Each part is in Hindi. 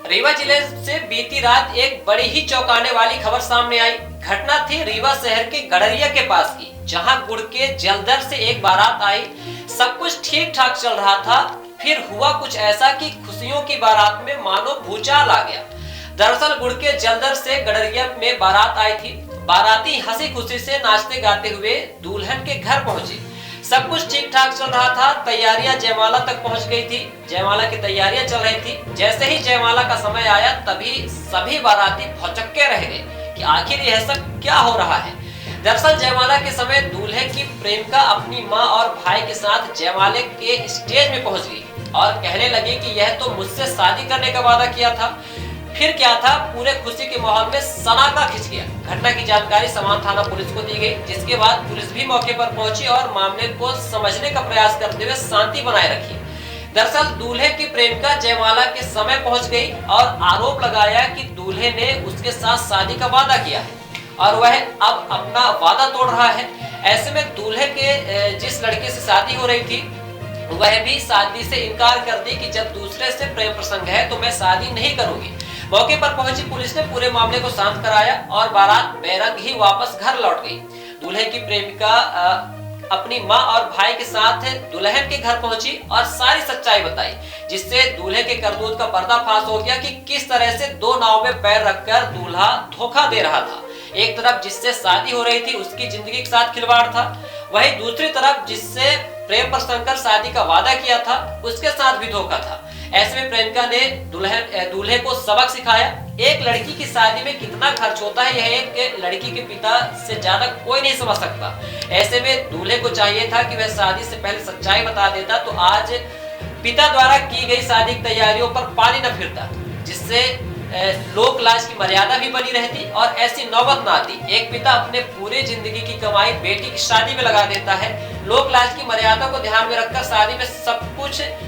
रीवा जिले से बीती रात एक बड़ी ही चौंकाने वाली खबर सामने आई। घटना थी रीवा शहर के गड़रिया के पास की, जहां गुड़ के जलदर से एक बारात आई। सब कुछ ठीक ठाक चल रहा था, फिर हुआ कुछ ऐसा कि खुशियों की बारात में मानो भूचाल आ गया। दरअसल गुड़ के जलदर से गड़रिया में बारात आई थी। बाराती हंसी खुशी से नाचते गाते हुए दुल्हन के घर पहुंचे। सब कुछ ठीक ठाक चल रहा था, तैयारियां जयमाला तक पहुंच गई थी। जयमाला की तैयारियां चल रही थी। जैसे ही जयमाला का समय आया तभी सभी बाराती भौचक्के रह गए कि आखिर यह सब क्या हो रहा है। दरअसल जयमाला के समय दूल्हे की प्रेमिका अपनी मां और भाई के साथ जयमाले के स्टेज में पहुंच गई और कहने लगी कि यह तो मुझसे शादी करने का वादा किया था। फिर क्या था, पूरे खुशी के माहौल में सनाटा खिंच गया। घटना की जानकारी समान थाना पुलिस को दी गई, जिसके बाद पुलिस भी मौके पर पहुंची और मामले को समझने का प्रयास करते हुए शांति बनाए रखी। दरअसल दूल्हे की प्रेमिका जयमाला के समय पहुंच गई और आरोप लगाया कि दूल्हे ने उसके साथ शादी का वादा किया है और वह अब अपना वादा तोड़ रहा है। ऐसे में दूल्हे के जिस लड़के से शादी हो रही थी वह भी शादी से इनकार कर दी कि जब दूसरे से प्रेम प्रसंग है तो मैं शादी नहीं करूंगी। मौके पर पहुंची पुलिस ने पूरे मामले को शांत कराया और बारात बेरंग ही वापस घर लौट गई। दूल्हे की प्रेमिका अपनी मां और भाई के साथ दुल्हन के घर पहुंची और सारी सच्चाई बताई, जिससे दूल्हे के करतूत का पर्दाफाश हो गया कि किस तरह से दो नाव में पैर रखकर दूल्हा धोखा दे रहा था। एक तरफ जिससे शादी हो रही थी उसकी जिंदगी के साथ खिलवाड़ था, वहीं दूसरी तरफ जिससे प्रेम प्रसंग कर शादी का वादा किया था उसके साथ भी धोखा था। ऐसे में प्रेमिका ने दूल्हे को सबक सिखाया। एक लड़की की शादी में कितना खर्च होता है यह एक लड़की के पिता से ज्यादा कोई नहीं समझ सकता। ऐसे में दूल्हे को चाहिए था कि वह शादी से पहले सच्चाई बता देता, तो आज पिता द्वारा की गई शादी की तैयारियों पर पानी न फिरता, जिससे लोक लाज की मर्यादा भी बनी रहती और ऐसी नौबत न आती। एक पिता अपने पूरे जिंदगी की कमाई बेटी की शादी में लगा देता है। लोक लाज की मर्यादा को ध्यान में रखकर शादी में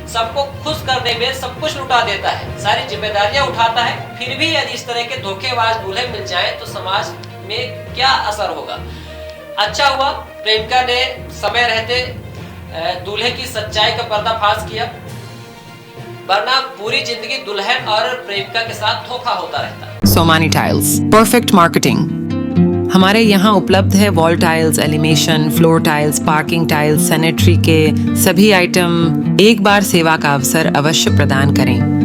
सबको खुश करने में सब कुछ लुटा देता है, सारी जिम्मेदारियां उठाता है। फिर भी यदि इस तरह के धोखेबाज दूल्हे मिल जाए तो समाज में क्या असर होगा। अच्छा हुआ प्रेमिका ने समय रहते दूल्हे की सच्चाई का पर्दाफाश किया, वरना पूरी जिंदगी दुल्हन और प्रेमिका के साथ धोखा होता रहता। Somany tiles, perfect marketing. हमारे यहाँ उपलब्ध है wall tiles, elevation, floor tiles, parking tiles, sanitary के सभी आइटम। एक बार सेवा का अवसर अवश्य प्रदान करें।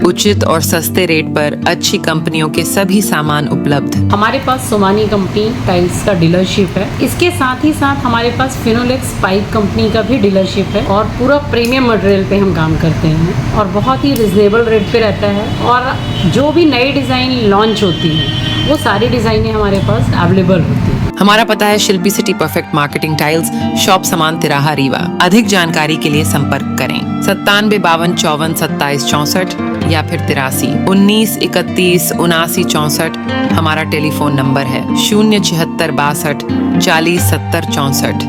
उचित और सस्ते रेट पर अच्छी कंपनियों के सभी सामान उपलब्ध। हमारे पास सोमानी कंपनी टाइल्स का डीलरशिप है। इसके साथ ही साथ हमारे पास फिनोलेक्स पाइप कंपनी का भी डीलरशिप है और पूरा प्रीमियम मटेरियल पे हम काम करते हैं और बहुत ही रिजनेबल रेट पे रहता है। और जो भी नई डिज़ाइन लॉन्च होती है वो सारी डिज़ाइनें हमारे पास अवेलेबल होती है। हमारा पता है Shilpi city perfect marketing tiles, shop Samaan Tiraha Rewa. अधिक जानकारी के लिए संपर्क करें 97 52 54 27 64 या फिर 83 19 31 79 64। हमारा टेलीफोन नंबर है 076 62 40 70 64।